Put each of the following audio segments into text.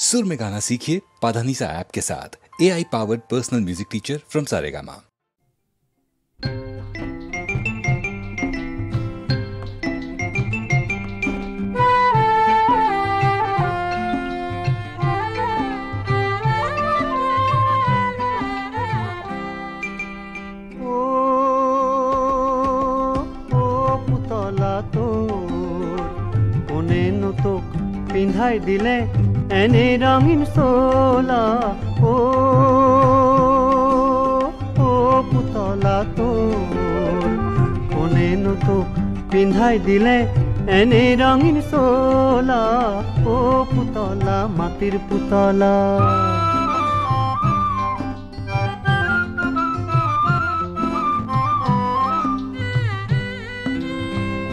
सुर में गाना सीखिए पाधानीसा ऐप के साथ। AI powered personal music teacher from Saregama. পিন্ধাই দিলে এনে রঙিন সোলা ও পুতলা তোর কোনেনো তো পিন্ধাই দিলে এনে রঙিন সোলা ও পুতলা মাটির পুতলা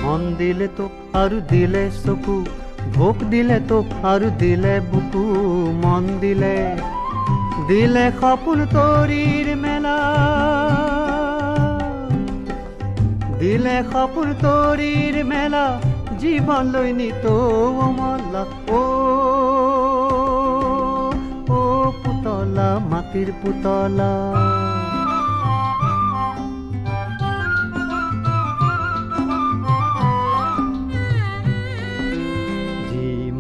মন দিলে তো আর দিলে চকু ভোক দিলে তো আর দিলে বুকু মন দিলে দিলে সপোন তৰিৰ মেলা দিলে সপোন তৰিৰ মেলা জীৱন লৈ নিত অমলা ও পুতলা মাটিৰ পুতলা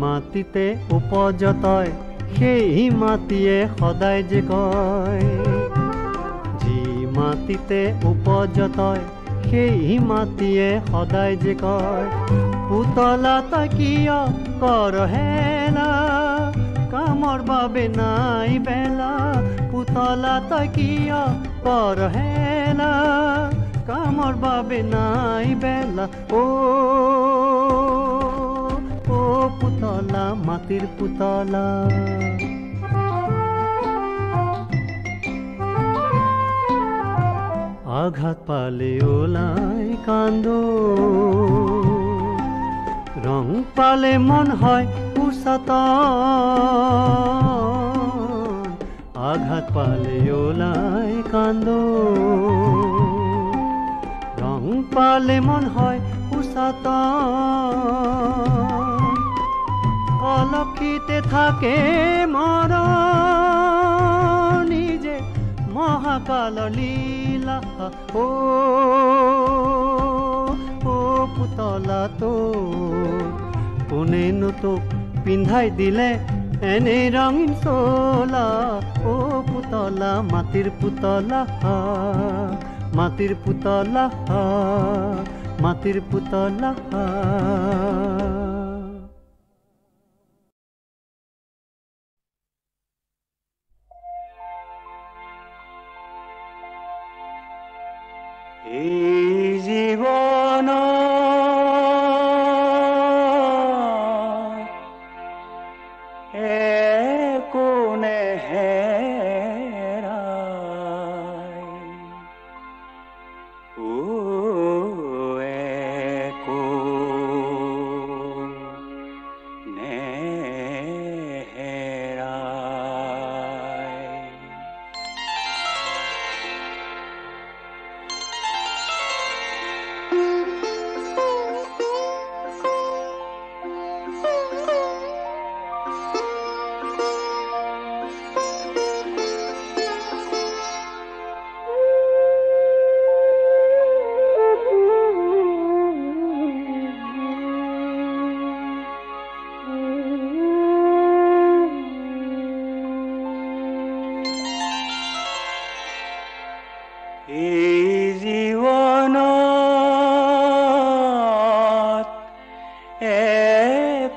মাটিতে উপজতয় সেই মাটিয়ে সদায় যে কয় যি মাটিতে উপজতয় সেই মাটিয়ে সদায় যে কয় পুতলা তই কিয় কৰ হেলা কামৰ বাবে নাই বেলা পুতলা তই কিয় কৰ হেলা কামৰ বাবে নাই বেলা পুতলা মাটির পুতলা আঘাত পালে ওলাই কান্দ রং পালে মন হয় উষাতন আঘাত পালে ওলাই কান্দ রং পালে মন হয় উষাতন অলক্ষিতে থাকে মরণি যে মহাকাল লীলা ও পুতলা তো কোনেনো তো পিন্ধাই দিলে এনে রঙিন সোলা ও পুতলা মাটির পুতলা মাটির পুতলা মাটির পুতলা এই জীবন কোনে হেরায় ও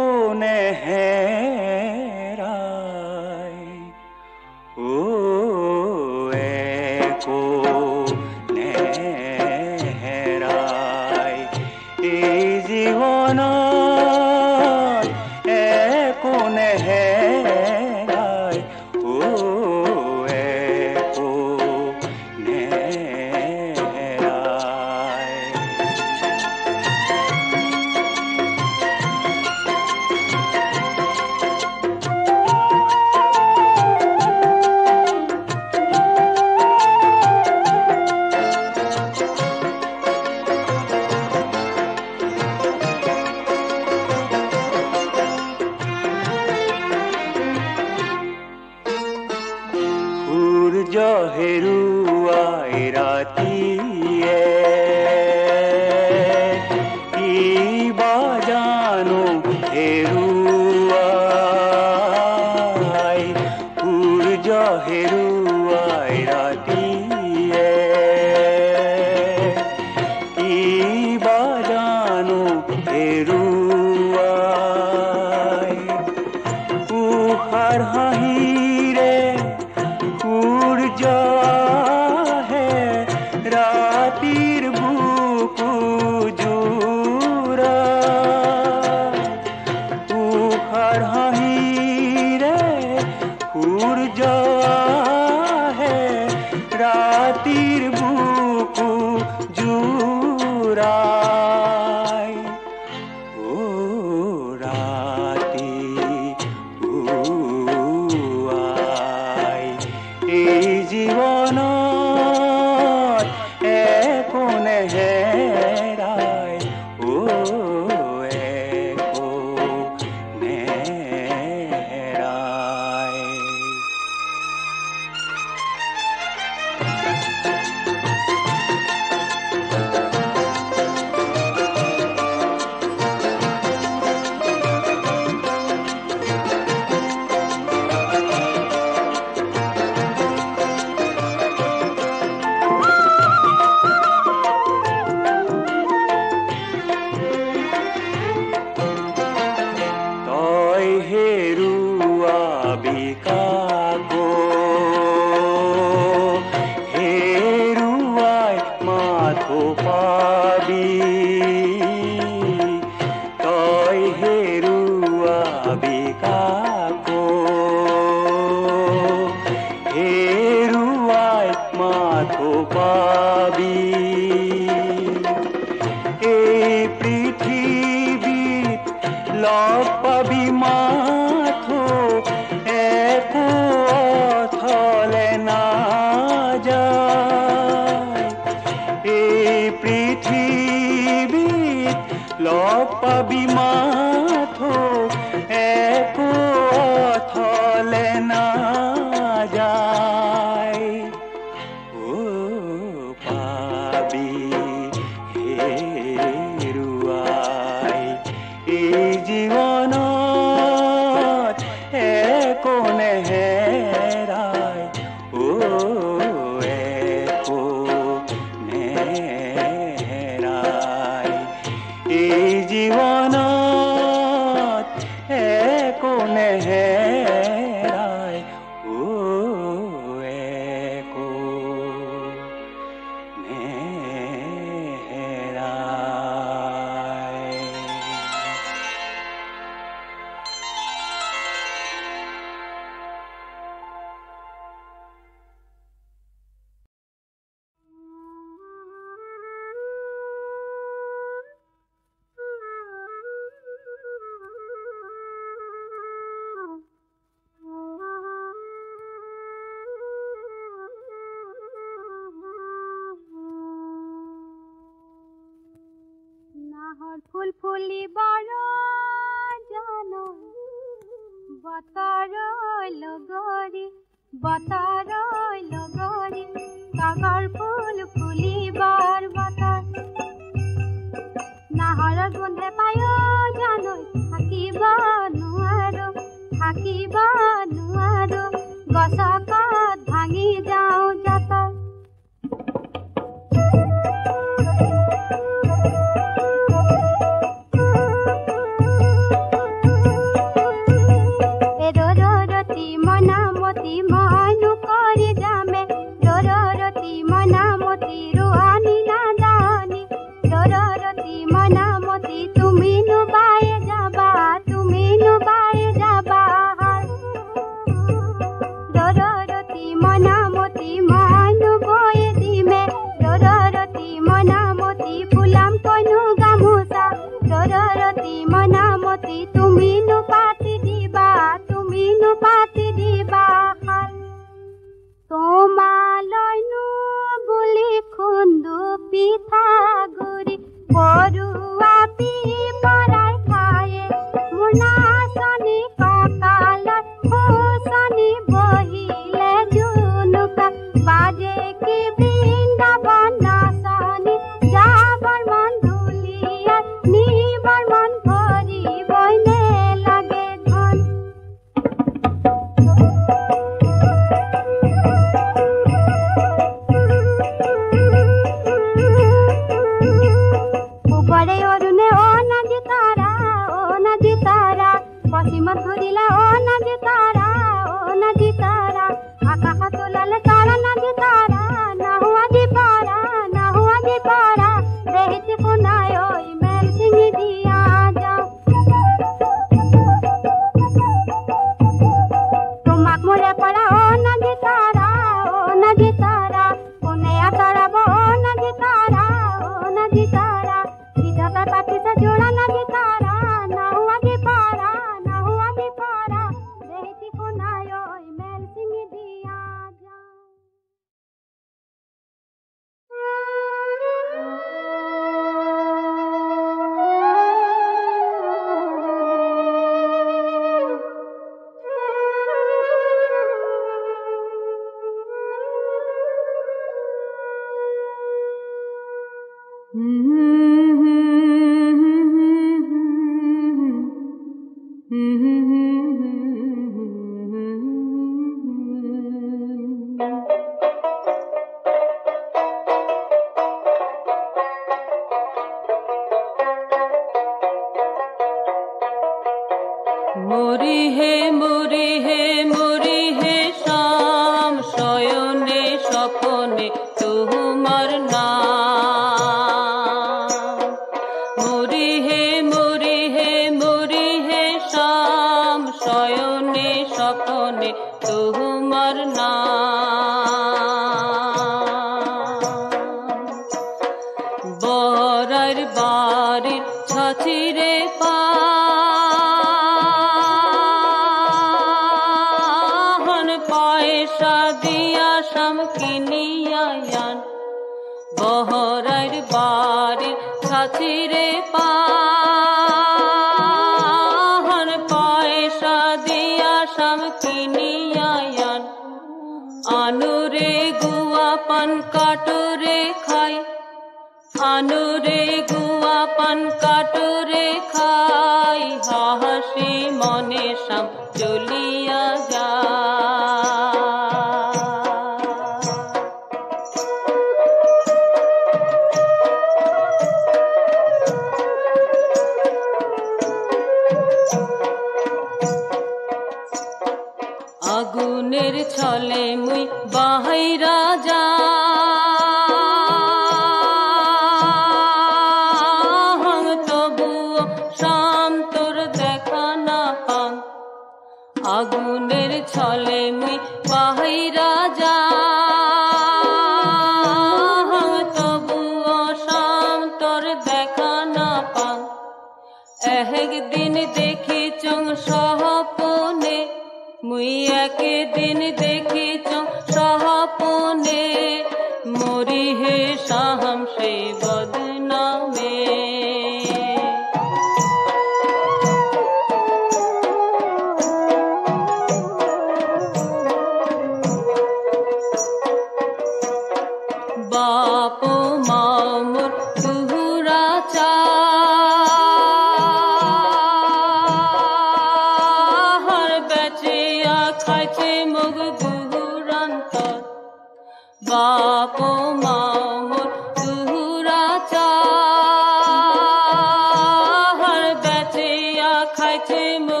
কোনে হেরায় হেৰুৱাই ৰাতিয়ে কিবা জানো হেৰুৱাই সূৰ্য হেৰুৱাই ৰাতিয়ে কিবা জানো হেৰুৱাই উষাৰ হাঁহিৰে সূৰ্য আহে ৰাতিৰ বুকু জোৰাই উষাৰ হাঁহিৰে সূৰ্য আহে ৰাতিৰ বুকু জোৰাই ও ৰাতি পুৱাই এই জীৱনত একো নেহেৰাই ও একো নেহেৰাই তই হেৰুৱাবি কাকো হেৰুৱাই মাথো পাবি তই হেৰুৱাবি কাকো হেৰুৱাই মাথো পাবি এই পৃথিৱীত লগ পাবি মাথো একো অথলে নাযায় এই পৃথিৱীত লগ পাবি মাথো একো অথলে নাযায় ও পাবি হেৰুৱাই এই জীৱনত একো নেহেৰাই ও একো নেহেৰাই এই জীৱনত একো নেহেৰাই ও একো নেহেৰাই নাহৰ ফুল ফুলিবৰ জানো বতৰৰ লগৰী তগৰ ফুল ফুলিবৰ বতৰ নাহৰৰ গোন্ধে পায় জানো থাকিব নোৱাৰো গছকত ভাঙি যাওঁ জাতৰ মনামতি মইনো কৰি যামে ৰৰতি মনামতি ৰোৱানি নাদানি ৰৰতি মনামতি তুমিনো বাই যাবা ৰৰতি মনামতি মইনো বৈ দিমে ৰৰতি মনামতি ফুলাম কইনো গামোচা ৰৰতি মনামতি তুমিনো পাতি দিবা তোমালৈনো বুলি খুন্দু পিঠাগুৰি পৰুৱা পিপৰাই খায়ে মোৰ নাচনী কঁকালত খোচনি বহিলে জুনুকা नदी तारा ओ नदी तारा आकाश तो लाल तारा नदी तारा ना हुआ दी पारा ना हुआ दी पारा देहती कुनायो मेल सिंह दिया जाओ तुमक मुरे पड़ा ओ नदी तारा कोने तारा वो नदी तारा विधाता पापी से जोड़ा नदी तारा ना हुआ दी पारा देहती कुनायो मेल सिंह दिया जा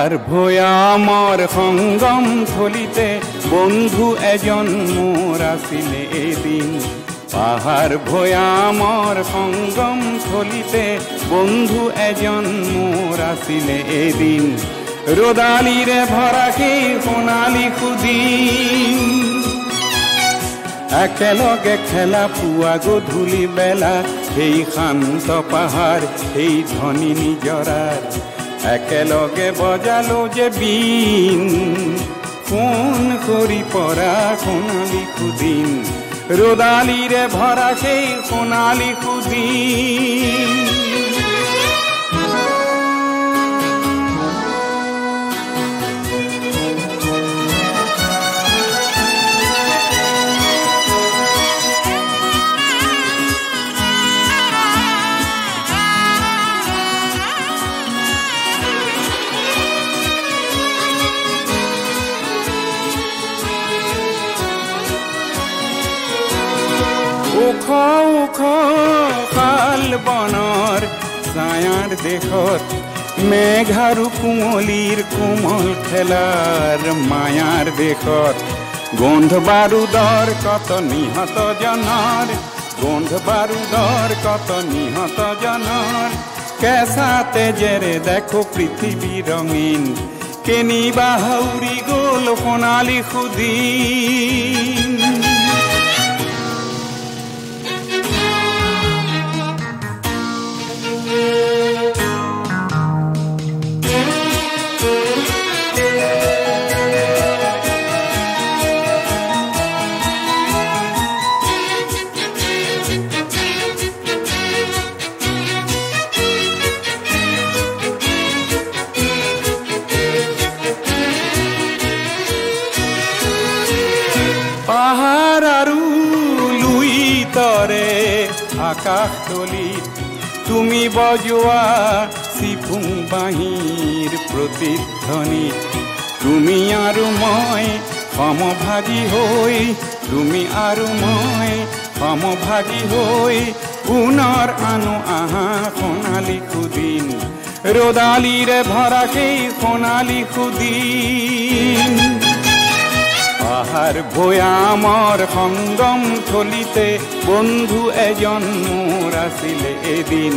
পাহাৰ ভৈয়ামৰ সংগম থলিতে বন্ধু এজন মোৰ আছিলে এদিন পাহাৰ ভৈয়ামৰ সংগম থলিতে বন্ধু এজন মোৰ আছিলে এদিন ৰদালিৰে ভৰা সেই সোণালী সুদিন একেলগে খেলা পুৱা গধূলি বেলা সেই শান্ত পাহাৰ সেই ধনী নিজৰাৰ একেলগে বজালো যে বিন ফোন কৰি পৰা সোণালী সুদিন ৰদালিৰে ভৰা সেই সোণালী সুদিন ওখ ওখ খাল বনৰ ছায়াৰ দেশত মেঘ আৰু কুঁৱলীৰ কোমল খেলাৰ মায়াৰ দেশত গোন্ধ বাৰুদৰ কত নিহত জনৰ গোন্ধ বাৰুদৰ কত নিহত জনৰ কেঁচা তেজেৰে দেখো পৃথিৱী ৰঙীন কেনিবা হাউৰি গ'ল সোণালী সুদিন পাহাৰ আৰু লুই তৰে আকাশ তলিত তুমি বজোৱা চিফুং বাঁহীৰ প্ৰতিধ্বনিত তুমি আৰু মই সমভাগী হৈ তুমি আৰু মই সমভাগী হৈ পুনৰ আনো আহা সোণালী সুদিন ৰদালিৰে ভৰা সেই সোণালী সুদিন পাহাৰ ভৈয়ামৰ সংগম থলিতে বন্ধু এজন মোৰ আছিলে এদিন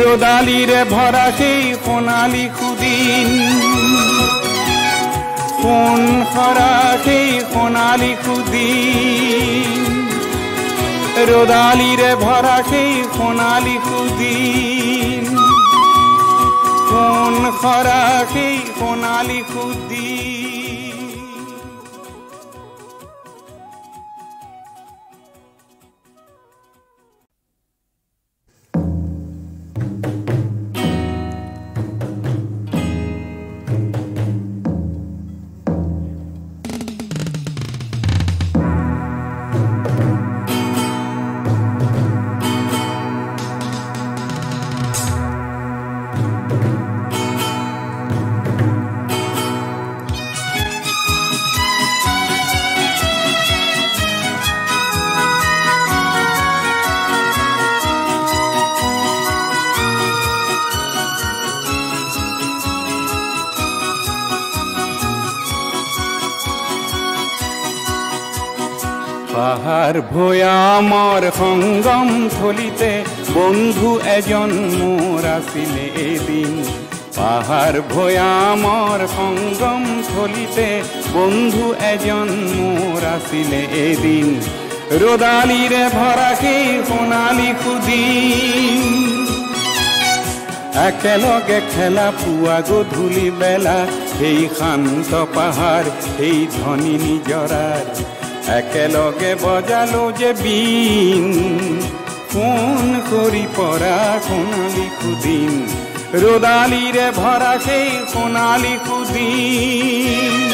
ৰদালিৰে ভৰা সেই সোণালী সুদিন সোণ সৰা সেই সোণালী সুদিন ৰদালিৰে ভৰা সেই সোণালী সুদিন সোণ সৰা সেই সোণালী সুদিন পাহাৰ ভৈয়ামৰ সংগম থলিতে বন্ধু এজন মোৰ আছিলে এদিন পাহাৰ ভৈয়ামৰ সংগম থলিতে বন্ধু এজন মোৰ আছিলে এদিন ৰদালিৰে ভৰা সেই সোণালী সুদিন একেলগে খেলা পুৱা গধূলি বেলা সেই শান্ত পাহাৰ সেই ধনী নিজৰাৰ একেলগে বজালো যে বিন ফোন কৰি পৰা সোণালী সুদিন ৰদালিৰে ভৰা সেই সোণালী সুদিন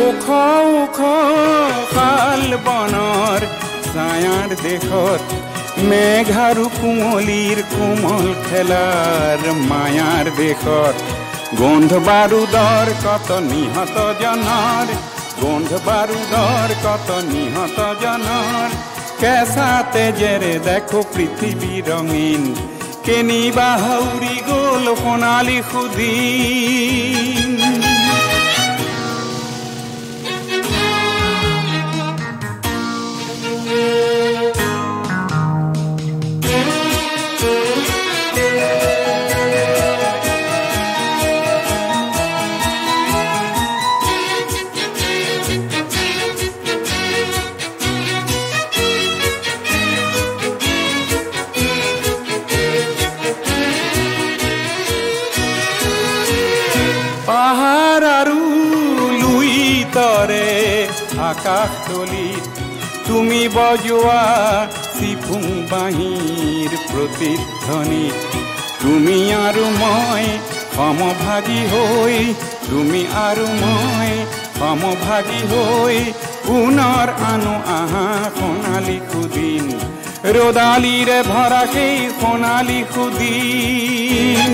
ওখ ওখ বনৰ ছায়াৰ দেশত মেঘ আৰু কুঁৱলীৰ কোমল খেলাৰ মায়াৰ দেশত গোন্ধ বাৰুদৰ কত নিহত জনৰ গোন্ধ বাৰুদৰ কত নিহত জনৰ কেঁচা তেজেৰে দেখো পৃথিৱী ৰঙীন কেনিবা হাউৰি গ'ল সোণালী সুদিন পাহাৰ আৰু লুই তৰে আকাশ তলিত তুমি বজোৱা চিফুং বাঁহীৰ প্ৰতিধ্বনিত তুমি আৰু মই সমভাগী হৈ তুমি আৰু মই সমভাগী হৈ পুনৰ আনো আহা সোণালী সুদিন ৰ'দালিৰে ভৰা সেই সোণালী সুদিন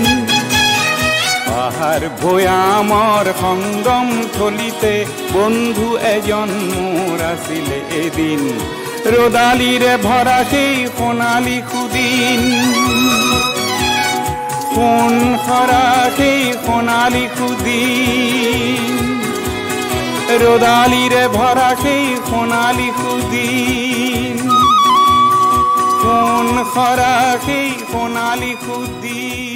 পাহাৰ ভৈয়ামৰ সংগম থলিতে বন্ধু এজন মোৰ আছিলে এদিন ৰ'দালিৰে ভৰা সেই সোণালী সুদিন সোণ সৰা সেই সোণালী সুদিন ৰ'দালিৰে ভৰা সেই সোণালী সুদিন সোণ সৰা সেই সোণালী সুদিন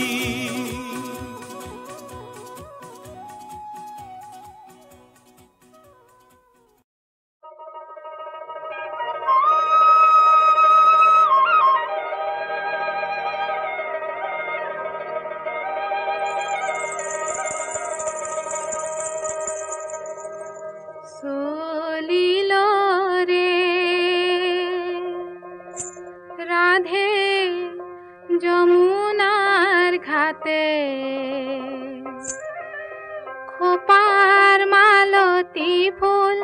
খোপার মালতী ফুল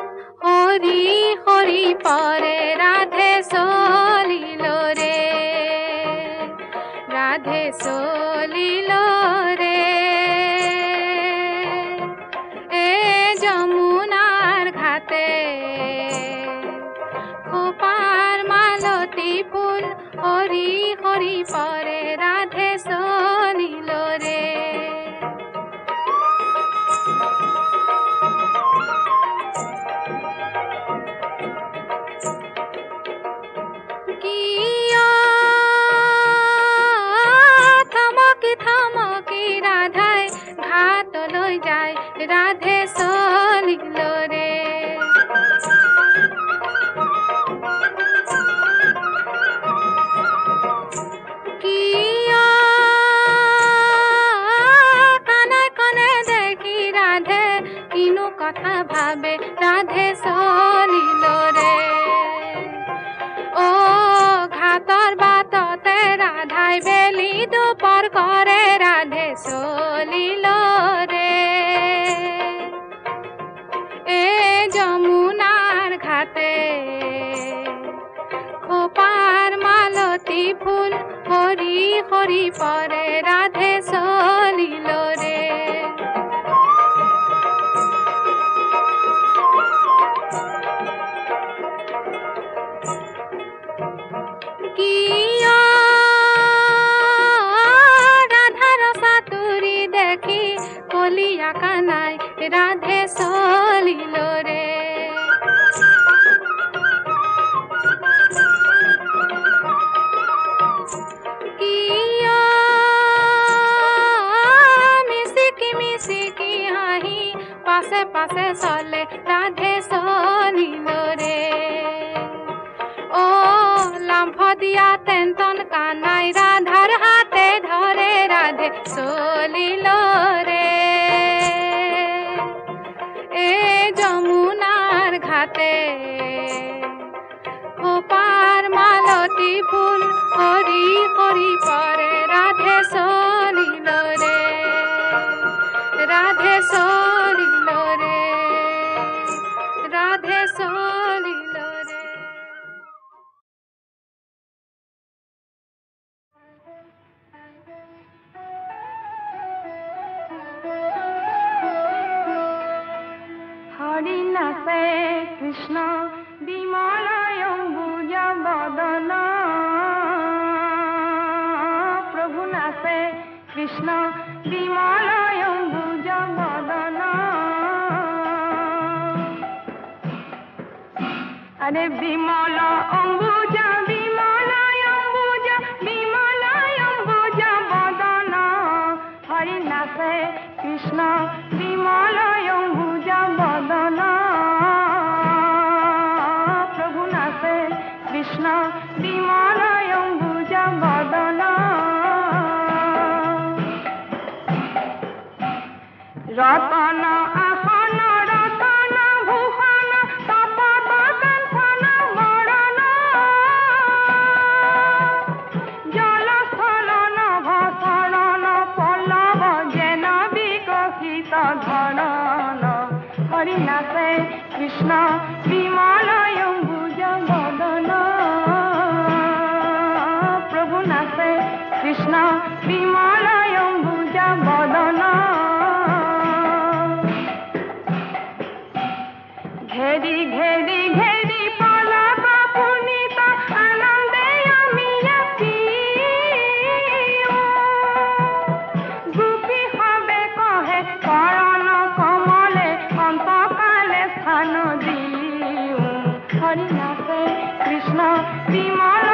হরি হরি পরে রাধে চলিল রে রাধে চলিল রে এ যমুনার ঘাটে খোপার মালতী ফুল হরি হরি পরে রাধে চলিল রে রাধে চলিল রে কিয় কানে কানে দেখি রাধে কিনো কথা ভাবে রাধে চলিল রে ও ঘাটৰ বাটতে ৰাধাই বেলি দুপৰ কৰে ৰাধে চলিল রে যমুনার ঘাটে খোপার মালতী ফুল হরি হরি পরে রাধে চলিল রে কিয় রাধার সাতুরি দেখি কলিয়া কানাই রাধে চলিল রে কিয় মিচিকি মিচিকি হাঁহি পাছে পাছে চলে রাধে চলিল রে ও লাম্ফ দিয়া তেন্তন কানাই রাধার হাতে ধরে রাধে চলিল রে যমুনার ঘাটে খোপার মালতী ফুল হরি হরি পরে রাধে চলিল রে রাধে চলিল রে রাধে চলিল রে কৃষ্ণ বিমলয় অম্বুজ বদন প্রভু নাচে কৃষ্ণ বিমলয় অম্বুজ বদন আরে বিমল অম্বুজ বিমলয় অম্বুজ বিমলয় অম্বুজ বদন হরি নাচে কৃষ্ণ বিমলয় অম্বুজ বদন প্রভু নাচে কৃষ্ণ বিমলয় অম্বুজ বদন রতন আসন রতন ভূষণ তপত কাঞ্চন বরণ জল স্থলন ভসরণ পল্লব যেন বিকশিত ধরণ হরি নাচে কৃষ্ণ বিমলয় অম্বুজ বদন প্রভু নাচে কৃষ্ণ বিমলয় অম্বুজ বদন ঘেরি ঘেরি ঘেরি পলক পুনিত আনন্দে আমি আছি গোপী হবে কহে করণ কমলে অন্তকালে স্থান দিও হরি নাচে কৃষ্ণ বিমল